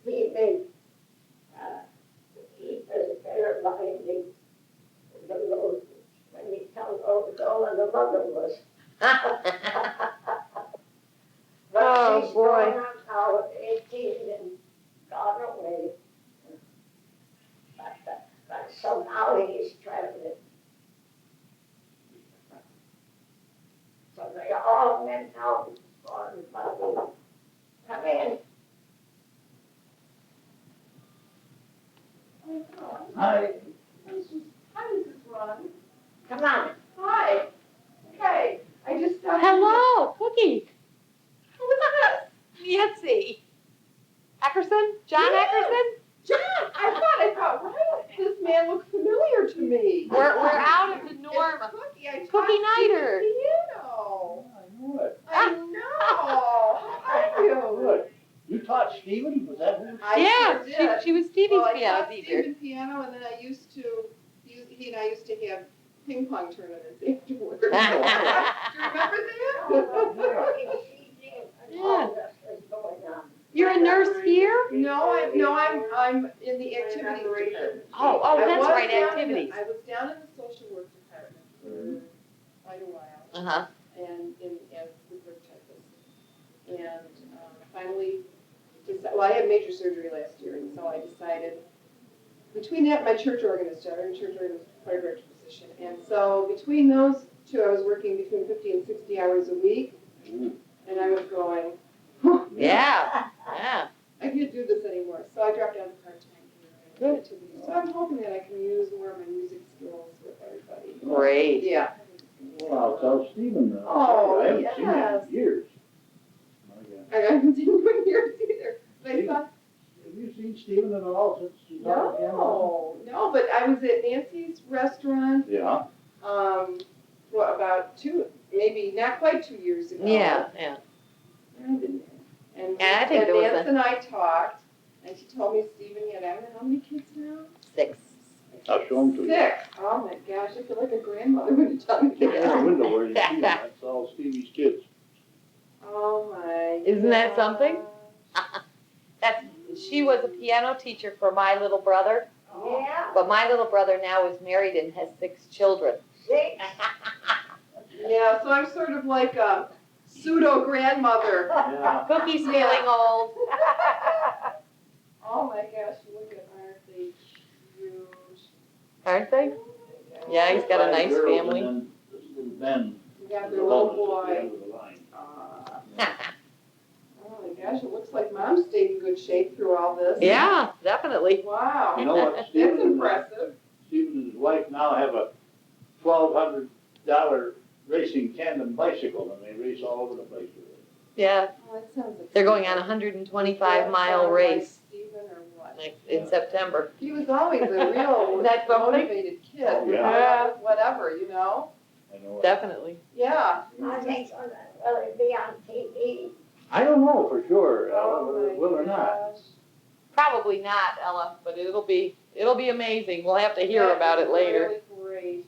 He made, he was better minded the Lord when he told Ola the mother was. But Oh, she's boy. grown up now at 18 and gone away. But so now he's traveling. So they all went out on Monday. Come in. Hi. Hi, Mrs. Ron. Come on. Hi. Okay, I just stopped. Hello, Cookie. Who was Nancy. Ackerson? John Yeah. Ackerson? John, I thought, why does this man look familiar to me? We're out of the norm. It's Cookie, I Cookie taught Nighter. you piano. I know it. I know. How are you? Good. You taught Stephen? Was that who? I Yeah, sure did. she was Stevie's Well, I piano taught teacher. Stephen piano, and then he and I used to have ping pong tournaments afterwards. Do you remember that? Yeah. You're a nurse here? No, I'm in the activities department. Oh, I that's was right, down in the- activities. I was down in the social work department for quite a while, Uh-huh. and as the clerk typist. And finally, I had major surgery last year, and so I decided, between that and my church organist, I was a church organist choir director position, and so between those two, I was working between 50 and 60 hours a week, and I was going, Yeah, yeah. I can't do this anymore, so I dropped down to part-time here in activities. So I'm hoping that I can use more of my music skills with everybody. Great. Yeah. Well, I'll tell Stephen that. Oh, I haven't seen him yes. in years. I haven't seen you in years either. But I thought, Have you seen Stephen at all since you taught piano? no, but I was at Nancy's restaurant, Yeah. about maybe not quite 2 years ago. Yeah, yeah. I've been there. And Yeah, I think there was Nancy and I talked, and she told me Stephen had, I don't know, how many kids now? 6. I'll show him to you. 6. Oh my gosh, I feel like a grandmother when you tell me Look in the that. window where you see him. That's all Stevie's kids. Oh my. Isn't that gosh. something? She was a piano teacher for my little brother, Yeah. but my little brother now is married and has 6 children. Yeah, so I'm sort of like a pseudo grandmother. Yeah. Cookie's Yeah. feeling old. Oh my gosh, look at, aren't they huge? Aren't they? Yeah, he's got a 5 nice girls, family. And then this little Ben. You got the their little longest at the boy. end of the line. Oh my gosh, it looks like Mom stayed in good shape through all this. Yeah, definitely. Wow. You know what? That's Stephen and- impressive. Stephen and his wife now have a $1,200 racing tandem bicycle, and they race all over the place with it. Yeah, Oh, that sounds like. they're going on a 125-mile Like race Stephen or what? like in September. He was always a real That's something. motivated kid. Oh, yeah. Yeah. Whatever, you know? I know it. Definitely. Yeah. I think will it be on TV? I don't know for sure, Oh whether it my will or not. gosh. Probably not, Ella, but it'll be amazing. We'll have to hear That about is it later. Really great. Isn't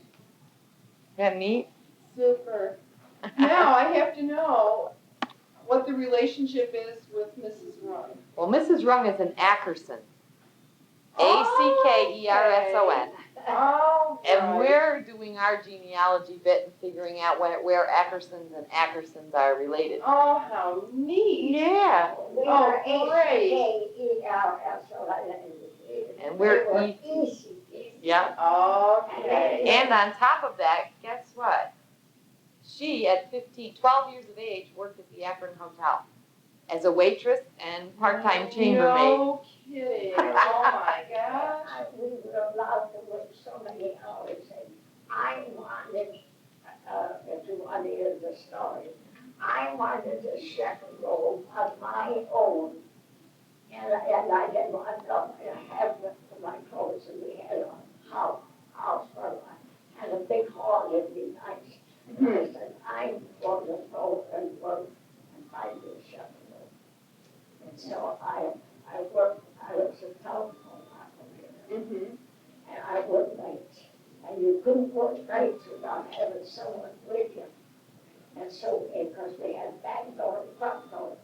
that neat? Super. Now I have to know what the relationship is with Mrs. Rung. Well, Mrs. Rung is an Ackerson. Ackerson. Oh, And we're doing our genealogy bit and figuring out where Ackersons and Ackersons are related. Oh, how neat. Yeah. We Oh, were great. H-E-K-E-L-S-O-N. And we're easy. Yeah. Okay. And on top of that, guess what? She, at 12 years of age, worked at the Akron Hotel as a waitress and part-time chambermaid. No kidding. Oh, my gosh. We were allowed to work so many hours, and I wanted, if you want to hear the story, I wanted a second room of my own. And I didn't want to have my clothes, and we had a house for life, and a big hall, it'd be nice. And I said, I'm going to go and work and find me a second room. And so I worked, I was a telephone operator, and I worked nights. And you couldn't work nights without having someone with you. And so, because we had back door and front door,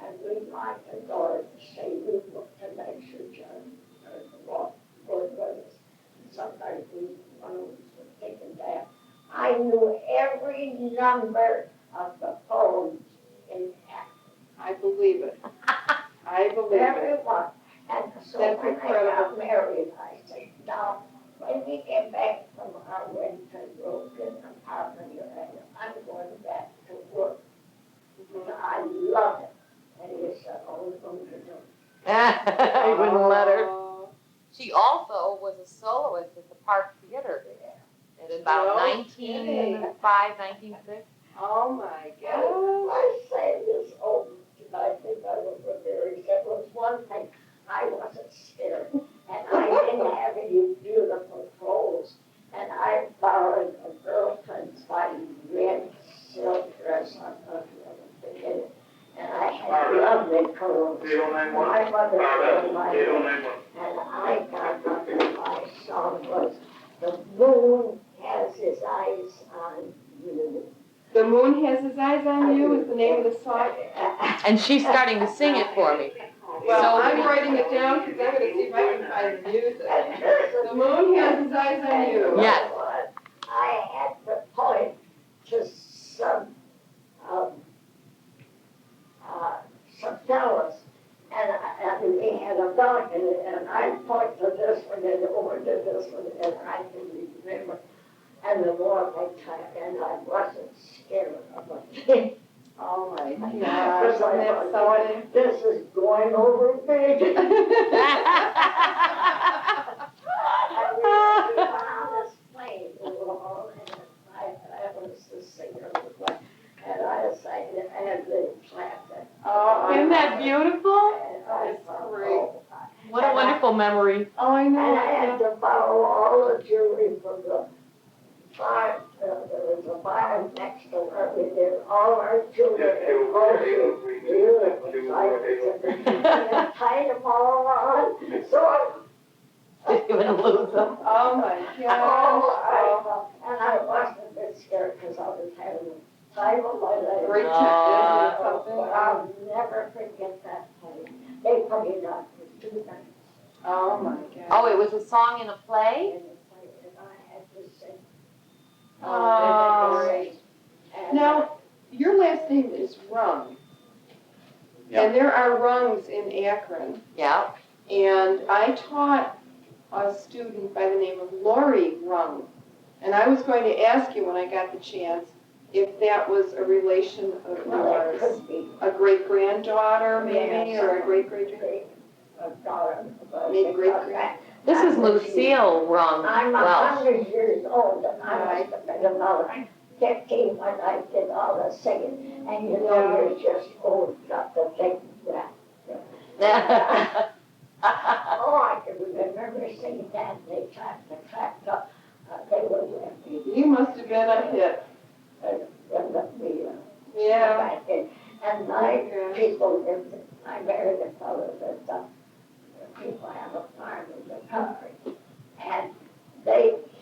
and we locked the door to say we looked to make sure John were with us. And sometimes one of us was taken back. I knew every number of the phones in Akron. I believe it. I believe it. Everyone. And so That's when incredible. I got married, I said, now, when we get back from our winter road in the apartment you're in, I'm going back to work. I love it. And he said, oh, don't you do it. I wouldn't let her. Oh. She also was a soloist at the Park Theater in about No 1905, 1906. Oh, my gosh. I say this over tonight, I think I was very, there was one thing, I wasn't scared, and I didn't have any beautiful clothes, and I borrowed a girlfriend's white red silk dress, I'm not gonna forget it, and I had lovely clothes. My mother told my and I got up and my song was, the moon has his eyes on you. The Moon Has His Eyes on You is the name of the song. And she's starting to sing it for me. Well, So- I'm writing it down because I'm going to see if I can find the music. The Moon Has His Eyes on You. Yes. I had to point to some fellas, and we had a balcony, and I point to this one and over to this one, and I can remember. And the more I tried, and I wasn't scared of it. Oh my Because gosh, I isn't that thought, something? this is going over big. I really went on this plane, and I was the singer of the plane, and I sang it, and they clapped it. Oh, Isn't that beautiful? And I That's thought, great. oh, What a wonderful memory. Oh, I and know. I had to borrow all the jewelry from the farm, there was a barn next to where we did all our jewelry and groceries. Beautiful, and I tied them all on, so Didn't even lose them. Oh my gosh. and I wasn't a bit scared because I was having a time of my life. Great tip, isn't it something? But I'll never forget that time. They put it on for 2 nights. Oh my gosh. Oh, it was a song in a play? And I had to sing. Oh. And, Now, your last name is Rung. Yeah. And there are rungs in Akron. Yeah. And I taught a student by the name of Lori Rung. And I was going to ask you when I got the chance if that was a relation of well, it yours. could be. A great-granddaughter maybe, Yes. or a great-great-grand? Maybe great-grand. This is Lucille Rung I'm Welsh. 100 years old, and I must have been about 15 when I did all the singing, and you know, you're just old enough to think that. Oh, I can remember singing that, they clapped up, they were laughing. You must have been a hit. Yeah. Back then. And my people lived, I married a fellow that, people have a farm in the country. And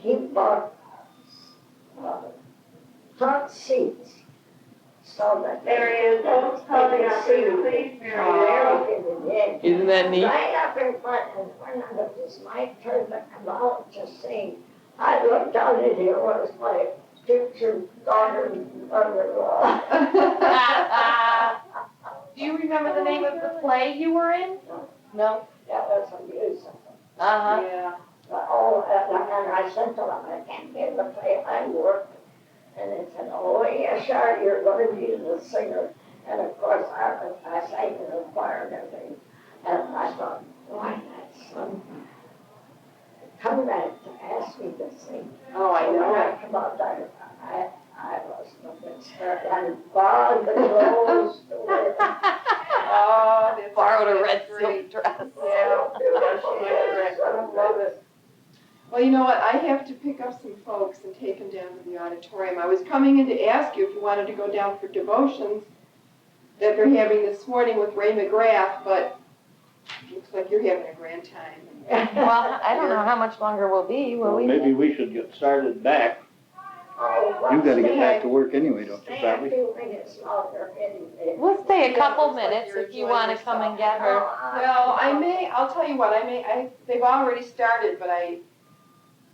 he bought, front seats. So that There he is. folks Holding could up see. for you, please. Isn't that neat? Right up in front, and when it was my turn to come out to sing, I looked down in here, was my future daughter-in-law. Do you remember the name of the play you were in? No? That was a musical. Uh-huh. Yeah. Oh, and I said to them, I can't get the play, I'm working. And they said, oh, yeah, sure, you're gonna be the singer. And of course, I sang in the choir and everything. And I thought, why not son come back to ask me to sing? Oh, I So when know. I come out, I was a bit scared. And Bob the Rose. Oh, that's Borrowed a red that's great. silk dress. Yeah. I love it. Well, you know what, I have to pick up some folks and take them down to the auditorium. I was coming in to ask you if you wanted to go down for devotions that they're having this morning with Ray McGrath, but looks like you're having a grand time. Well, I don't know how much longer we'll be, will Well, we? maybe we should get started back. You gotta get back to work anyway, don't you, Stay a Sally? few minutes longer anyway. We'll stay a couple Looks like minutes you're if you enjoying wanna come and yourself. get her. Well, I'll tell you what, they've already started, but I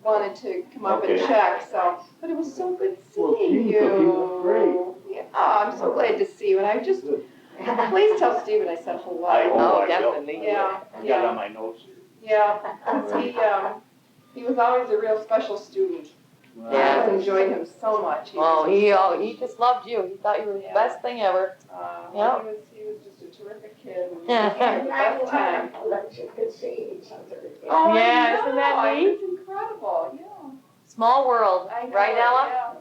wanted to come up and Okay. check, so. But it was so good Well, seeing gee, you. Cookie, that's great. Yeah, oh, I'm so glad to see you, and I just, please tell Stephen I said hello. I Oh, will. definitely. Yeah, I got it yeah, on my notes. yeah, 'cause he was always a real special student. Yeah. I enjoyed him so much. Oh, he just loved you. He thought you were the Yeah. best thing ever. Yep. He was just a terrific kid, and we Yeah. had the best time. That you could see each other. Oh, I Yeah, know, isn't that neat? It's incredible, yeah. Small world, I know, right, Ella? yeah.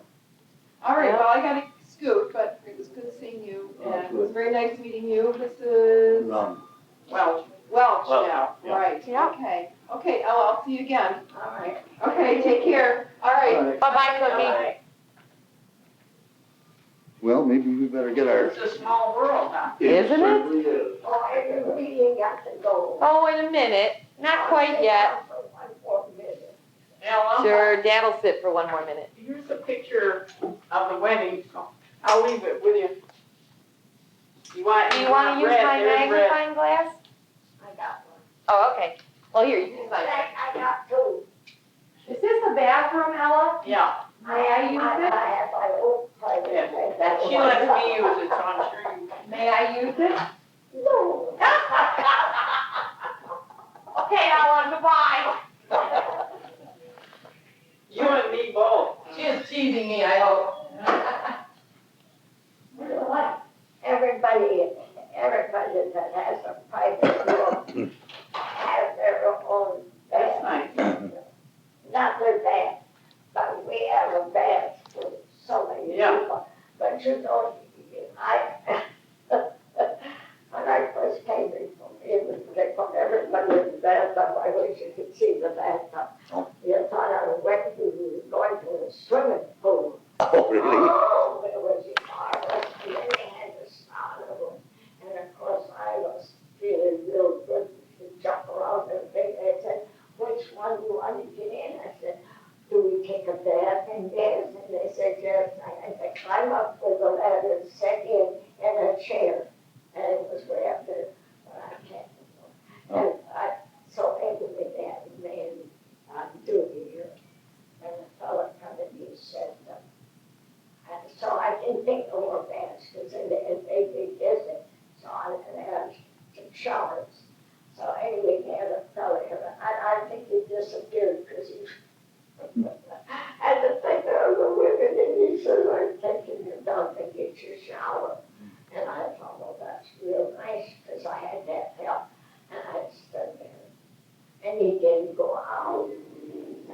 All right, Yeah. well, I gotta scoot, but it was good seeing you, Oh, and it good. was very nice meeting you. This is Welch Welch, now, yeah. right, Yeah. Okay, Ella, I'll see you again. All right. Okay, take care. All right. All right. Bye-bye, Cookie. Bye. Well, maybe we better get our. It's a small world, huh? Isn't it? certainly is. Oh, I really got to go. Oh, in a minute. Not quite yet. For one more minute. Ella, Sure, Dad'll sit for one more minute. here's a picture of the wedding, so I'll leave it with you. Do you want to use my magnifying glass? I got one. Oh, okay. Well, here, you can use mine. I got two. Is this the bathroom, Ella? Yeah, May I use I it? have my own private. yeah, she lets me use it, so I'm sure you. May I use it? No. Okay, Ella, goodbye. You and me both. She is teasing me, I hope. You know what? Everybody that has a private room has their own That's bed. nice. Not their bed, but we have a bed for so many Yeah. people. But you know, when I first came in, they put everybody in the bathtub. I wish you could see the bathtub. Oh. You thought I was going to a swimming pool. Oh, really? Oh, it was marvelous. And then they had the sound of them. And of course, I was feeling real good to jump around and think. They said, which one do you want to get in? I said, do we take a bath in this? And they said, yes. I had to climb up with the ladder and sit in a chair. And it was way up there, but I can't. And so anyway, they had a man on duty here. And the fellow come and he said, and so I didn't think no more baths, because they busy. So I had some showers. So anyway, they had a fellow here, and I think he disappeared, because he had to think of the women, and he said, I'm taking you down to get your shower. And I thought, well, that's real nice, because I had that help, and I stood there. And he didn't go out.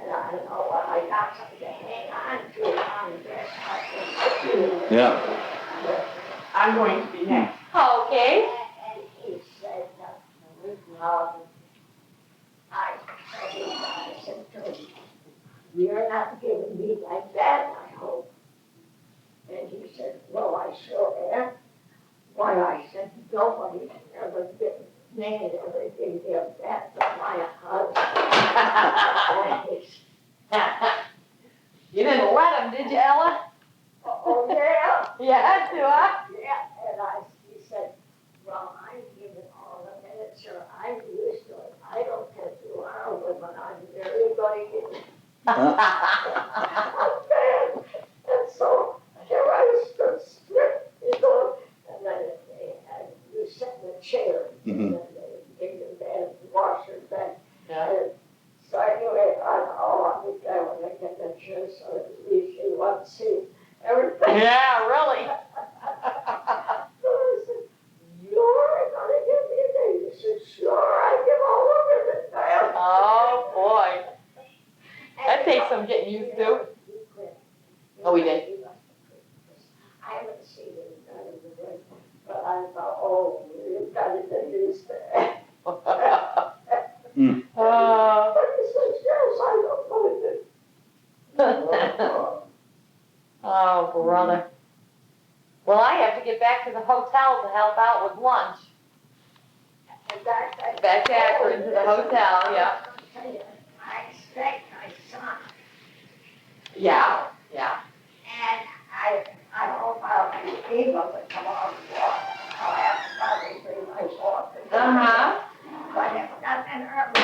And I don't know what I got something to hang on to on this. Yeah. I'm going to be next. Okay. And he said, I said to him, you're not giving me like that, I hope. And he said, well, I sure am. Why, I said, nobody ever given me everything like that but my husband. You didn't wet him, did you, Ella? Oh, yeah. You had to, huh? Yeah, and he said, well, I'm giving all the minutes, or I'm used to it. I don't think you are a woman, I'm very going to get And so here I stood strict, you know, and then you sit in the chair, and Mhm. then they give you bed, wash your bed. Yeah. And so anyway, I'm glad when I get that chair, so at least you want to see everything. Yeah, really. So I said, you're gonna give me a day? He said, sure, I give all of it, man. Oh, boy. That takes some getting used to. Oh, we did? I haven't seen it done in the way, but I thought, oh, you've got to get used to it. But he says, yes, I don't believe it. Oh, brother. Well, I have to get back to the hotel to help out with lunch. Back to Akron to the hotel, yeah. I expect my son, Yeah, yeah. and I don't know if I'll be able to come on and walk. I'll have to probably bring my walker. Uh-huh. But if nothing early,